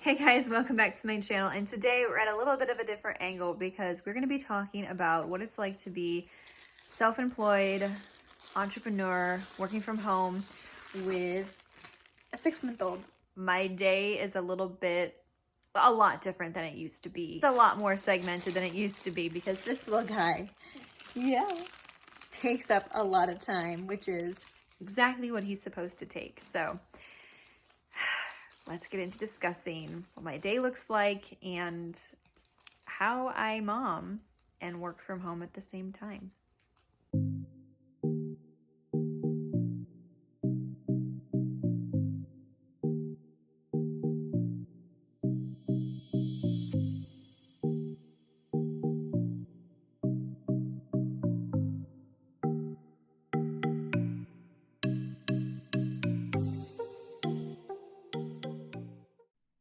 Hey guys, welcome back to my channel, and today we're at a little bit of a different angle because we're going to be talking about what it's like to be self-employed, entrepreneur, working from home with a 6-month-old. My day is a lot different than it used to be. It's a lot more segmented than it used to be because this little guy, takes up a lot of time, which is exactly what he's supposed to take. So let's get into discussing what my day looks like and how I mom and work from home at the same time.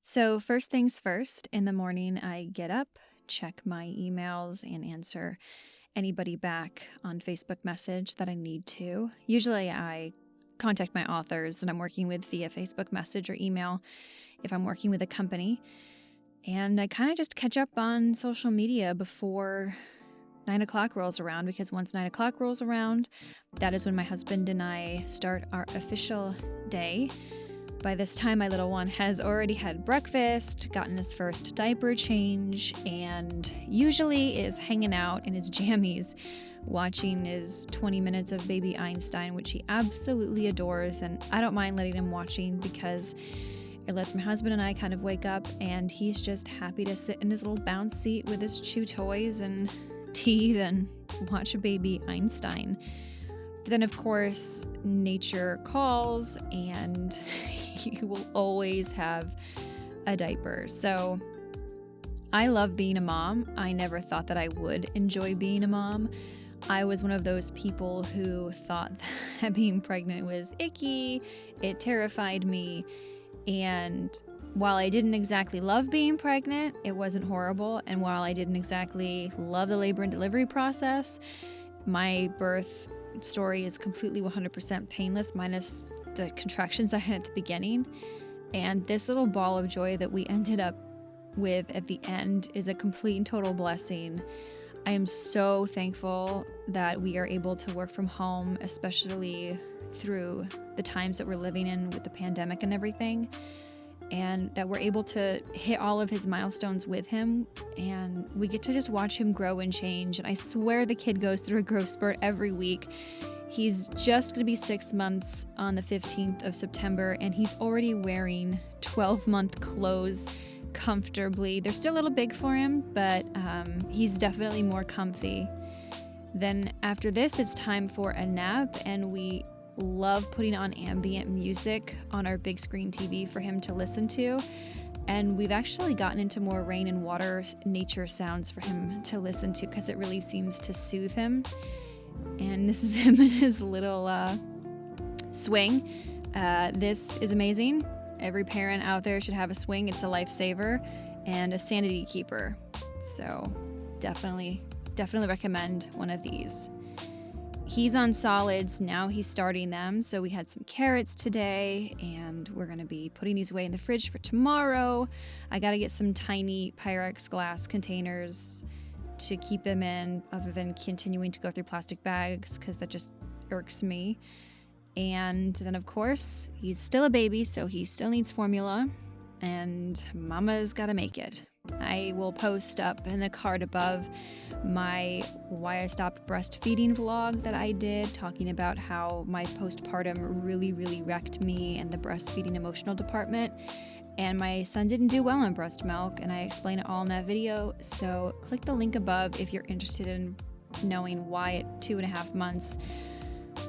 So first things first, in the morning I get up, check my emails, and answer anybody back on Facebook message that I need to. Usually I contact my authors that I'm working with via Facebook message or email if I'm working with a company. And I kind of just catch up on social media before 9 o'clock rolls around, because once 9 o'clock rolls around, that is when my husband and I start our official day. By this time, my little one has already had breakfast, gotten his first diaper change, and usually is hanging out in his jammies, watching his 20 minutes of Baby Einstein, which he absolutely adores, and I don't mind letting him watching because it lets my husband and I kind of wake up, and he's just happy to sit in his little bounce seat with his chew toys and teeth and watch a Baby Einstein. Then, of course, nature calls, and you will always have a diaper. So I love being a mom. I never thought that I would enjoy being a mom. I was one of those people who thought that being pregnant was icky. It terrified me. And while I didn't exactly love being pregnant, it wasn't horrible. And while I didn't exactly love the labor and delivery process, my birth story is completely 100% painless, minus the contractions I had at the beginning. And this little ball of joy that we ended up with at the end is a complete and total blessing. I am so thankful that we are able to work from home, especially through the times that we're living in with the pandemic and everything, and that we're able to hit all of his milestones with him, and we get to just watch him grow and change. And I swear the kid goes through a growth spurt every week. He's just going to be 6 months on the 15th of September, and he's already wearing 12-month clothes comfortably. They're still a little big for him, but he's definitely more comfy. Then after this, it's time for a nap, and we love putting on ambient music on our big screen TV for him to listen to. And we've actually gotten into more rain and water nature sounds for him to listen to because it really seems to soothe him. And this is him in his little swing. This is amazing. Every parent out there should have a swing. It's a lifesaver and a sanity keeper. So definitely recommend one of these. He's on solids, now he's starting them, so we had some carrots today, and we're going to be putting these away in the fridge for tomorrow. I got to get some tiny Pyrex glass containers to keep them in, other than continuing to go through plastic bags, because that just irks me. And then, of course, he's still a baby, so he still needs formula, and mama's got to make it. I will post up in the card above my Why I Stopped Breastfeeding vlog that I did, talking about how my postpartum really wrecked me and the breastfeeding emotional department. And my son didn't do well on breast milk, and I explain it all in that video. So click the link above if you're interested in knowing why at 2.5 months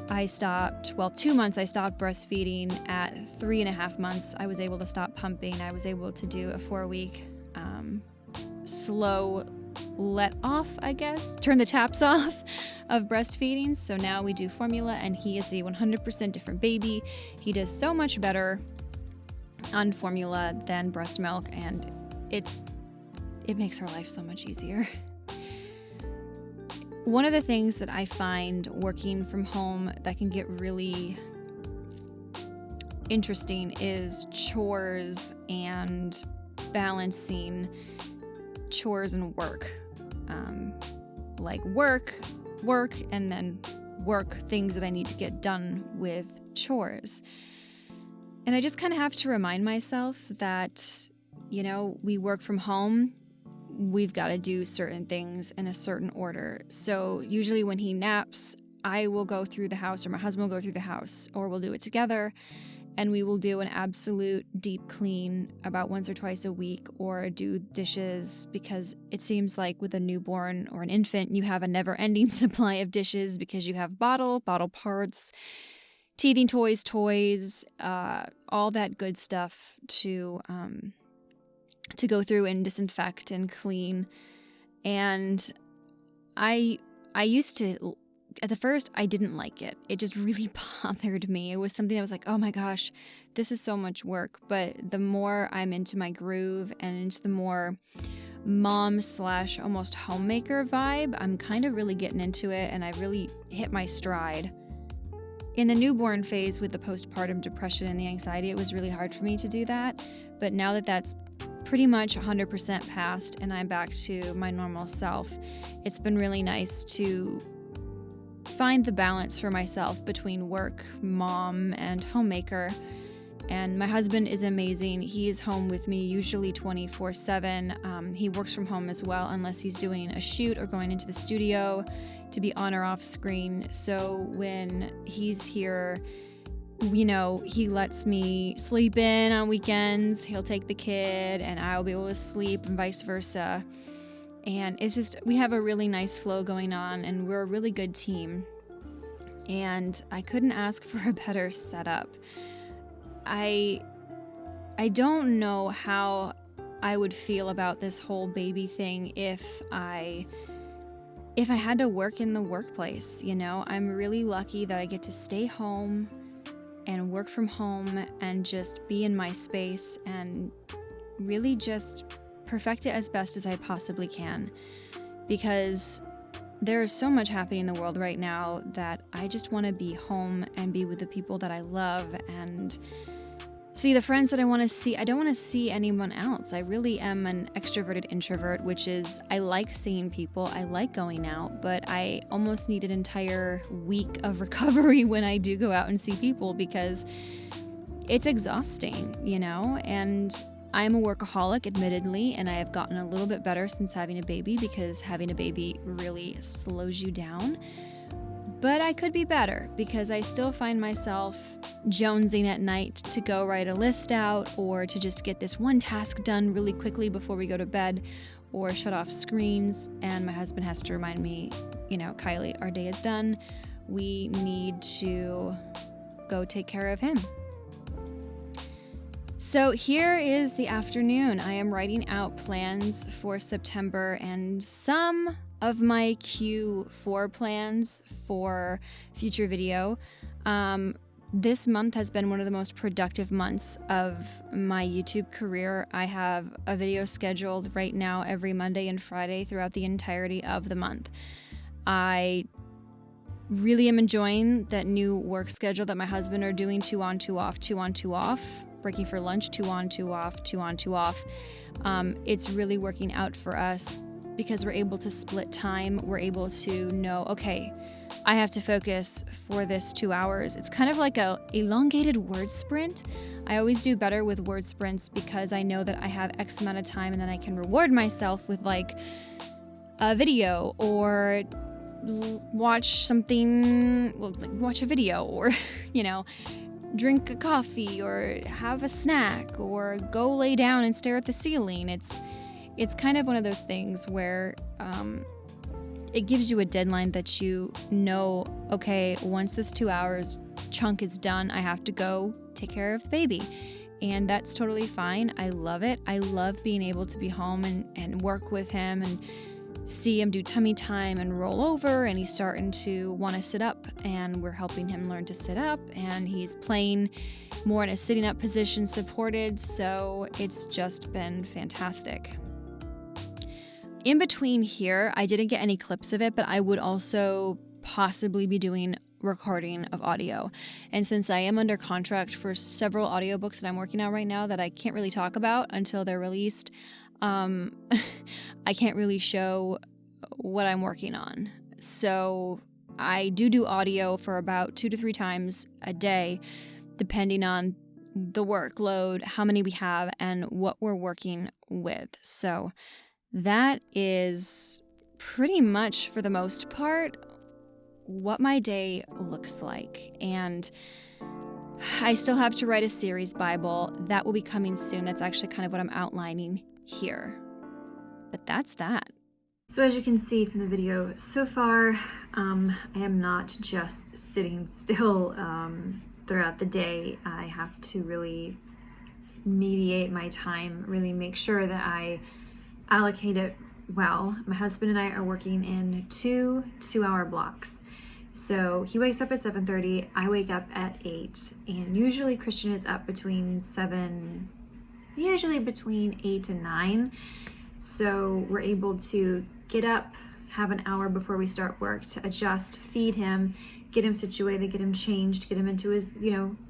2 months I stopped breastfeeding. At 3.5 months, I was able to stop pumping. I was able to do a 4-week slow let off, I guess, turn the taps off of breastfeeding. So now we do formula, and he is a 100% different baby. He does so much better on formula than breast milk, and it makes our life so much easier. One of the things that I find working from home that can get really interesting is chores and balancing chores and work. Like work, and then work things that I need to get done with chores. And I just kind of have to remind myself that, we work from home. We've got to do certain things in a certain order. So usually when he naps, I will go through the house, or my husband will go through the house, or we'll do it together. And we will do an absolute deep clean about once or twice a week, or do dishes, because it seems like with a newborn or an infant, you have a never-ending supply of dishes because you have bottle parts, teething toys, all that good stuff to go through and disinfect and clean. And I used to, at the first, I didn't like it. It just really bothered me. It was something that was like, oh my gosh, this is so much work. But the more I'm into my groove and into the more mom / almost homemaker vibe, I'm kind of really getting into it, and I really hit my stride. In the newborn phase with the postpartum depression and the anxiety, it was really hard for me to do that. But now that that's pretty much 100% past and I'm back to my normal self, it's been really nice to find the balance for myself between work, mom, and homemaker. And my husband is amazing. He is home with me usually 24/7. He works from home as well, unless he's doing a shoot or going into the studio to be on or off screen. So when he's here, he lets me sleep in on weekends. He'll take the kid and I'll be able to sleep, and vice versa. And it's just, we have a really nice flow going on, and we're a really good team. And I couldn't ask for a better setup. I don't know how I would feel about this whole baby thing if I had to work in the workplace. I'm really lucky that I get to stay home and work from home and just be in my space and really just perfect it as best as I possibly can, because there is so much happening in the world right now that I just want to be home and be with the people that I love and see the friends that I want to see. I don't want to see anyone else. I really am an extroverted introvert, which is, I like seeing people, I like going out, but I almost need an entire week of recovery when I do go out and see people, because it's exhausting, and I'm a workaholic, admittedly, and I have gotten a little bit better since having a baby, because having a baby really slows you down. But I could be better, because I still find myself jonesing at night to go write a list out, or to just get this one task done really quickly before we go to bed, or shut off screens. And my husband has to remind me, Kylie, our day is done. We need to go take care of him. So here is the afternoon. I am writing out plans for September and some of my Q4 plans for future video. This month has been one of the most productive months of my YouTube career. I have a video scheduled right now every Monday and Friday throughout the entirety of the month. I really am enjoying that new work schedule that my husband are doing, 2 on, 2 off, 2 on, 2 off, breaking for lunch, 2 on, 2 off, 2 on, 2 off. It's really working out for us because we're able to split time. We're able to know, okay, I have to focus for this 2 hours. It's kind of like a elongated word sprint. I always do better with word sprints because I know that I have X amount of time, and then I can reward myself with like a video or watch something, watch a video, or, drink a coffee or have a snack or go lay down and stare at the ceiling. It's kind of one of those things where it gives you a deadline that okay, once this 2 hours chunk is done, I have to go take care of the baby. And that's totally fine. I love it. I love being able to be home and work with him and see him do tummy time and roll over, and he's starting to want to sit up, and we're helping him learn to sit up, and he's playing more in a sitting up position supported, so it's just been fantastic. In between here, I didn't get any clips of it, but I would also possibly be doing recording of audio. And since I am under contract for several audiobooks that I'm working on right now that I can't really talk about until they're released, I can't really show what I'm working on. So I do audio for about 2 to 3 times a day, depending on the workload, how many we have, and what we're working with. So that is pretty much, for the most part, what my day looks like. And I still have to write a series Bible. That will be coming soon. That's actually kind of what I'm outlining here. But that's that. So as you can see from the video so far, I am not just sitting still throughout the day. I have to really mediate my time, really make sure that I allocate it well. My husband and I are working in 2-hour blocks. So he wakes up at 7:30, I wake up at 8, and usually Christian is up between 8 and 9. So we're able to get up, have an hour before we start work to adjust, feed him, get him situated, get him changed, get him into his,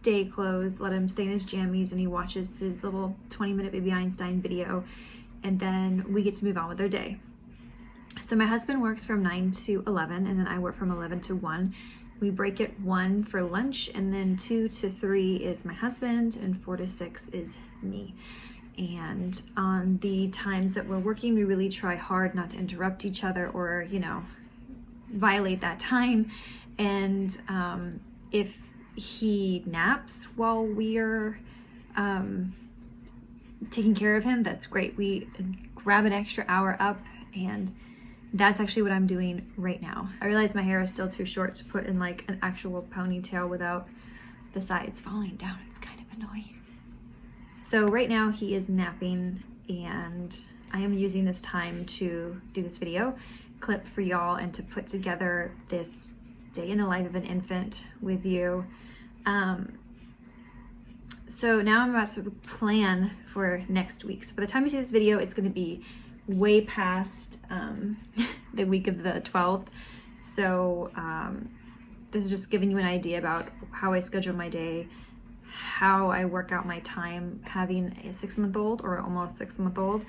day clothes, let him stay in his jammies, and he watches his little 20-minute Baby Einstein video, and then we get to move on with our day. So my husband works from 9 to 11, and then I work from 11 to 1. We break at 1 for lunch, and then 2 to 3 is my husband, and 4 to 6 is me. And on the times that we're working, we really try hard not to interrupt each other or, violate that time. And if he naps while we're taking care of him, that's great. We grab an extra hour up, and that's actually what I'm doing right now. I realize my hair is still too short to put in like an actual ponytail without the sides falling down. It's kind of annoying. So right now he is napping, and I am using this time to do this video clip for y'all and to put together this day in the life of an infant with you. So now I'm about to plan for next week. So by the time you see this video, it's going to be way past the week of the 12th. So this is just giving you an idea about how I schedule my day, how I work out my time having a 6-month-old or almost 6-month-old.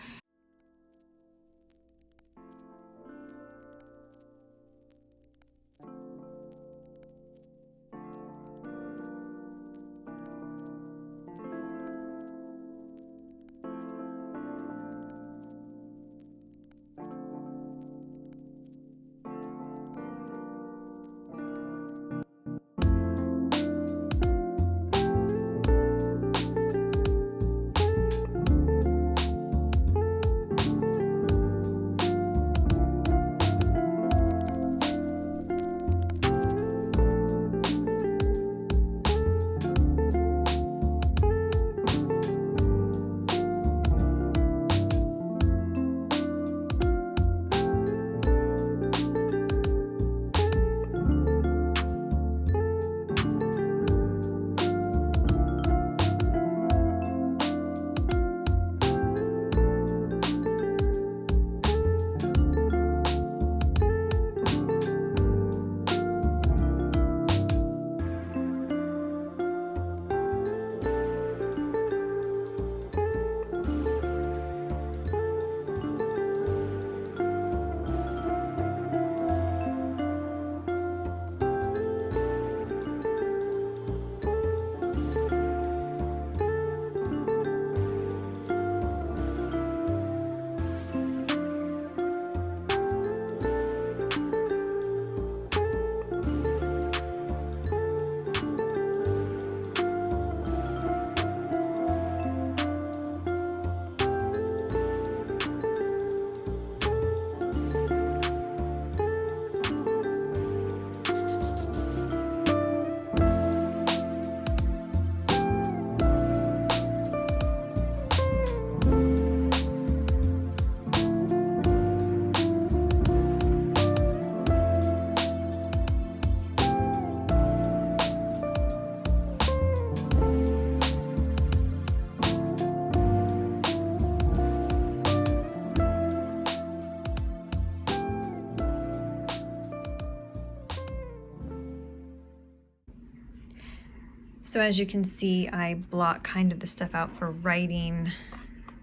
So as you can see, I block kind of the stuff out for writing.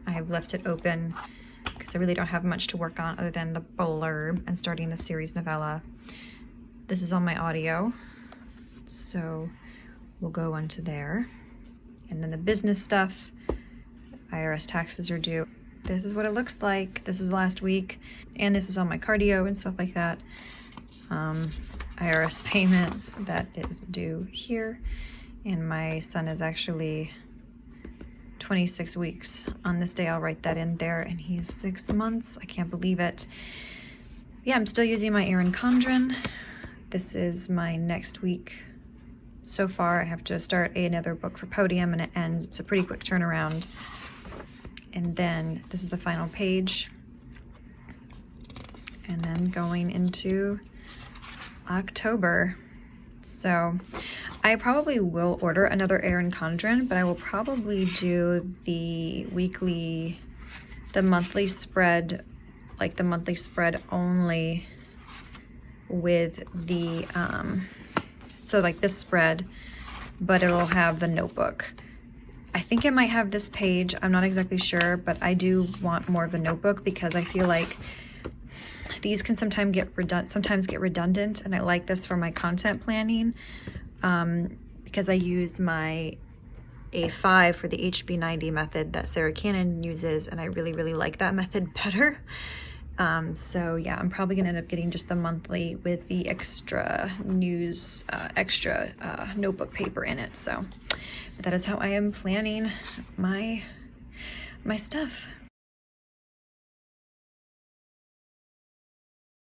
I've left it open because I really don't have much to work on other than the blurb and starting the series novella. This is all my audio, so we'll go onto there. And then the business stuff, IRS taxes are due. This is what it looks like. This is last week, and this is all my cardio and stuff like that. IRS payment that is due here, and my son is actually 26 weeks. On this day, I'll write that in there, and he is 6 months. I can't believe it. Yeah, I'm still using my Erin Condren. This is my next week. So far, I have to start another book for Podium, and it ends. It's a pretty quick turnaround. And then this is the final page. And then going into October. So I probably will order another Erin Condren, but I will probably do the monthly spread, like the monthly spread only with the, so like this spread, but it'll have the notebook. I think it might have this page. I'm not exactly sure, but I do want more of a notebook because I feel like these can sometimes get redundant, and I like this for my content planning because I use my A5 for the HB90 method that Sarah Cannon uses, and I really, really like that method better. So yeah, I'm probably gonna end up getting just the monthly with the extra news, notebook paper in it. So that is how I am planning my stuff.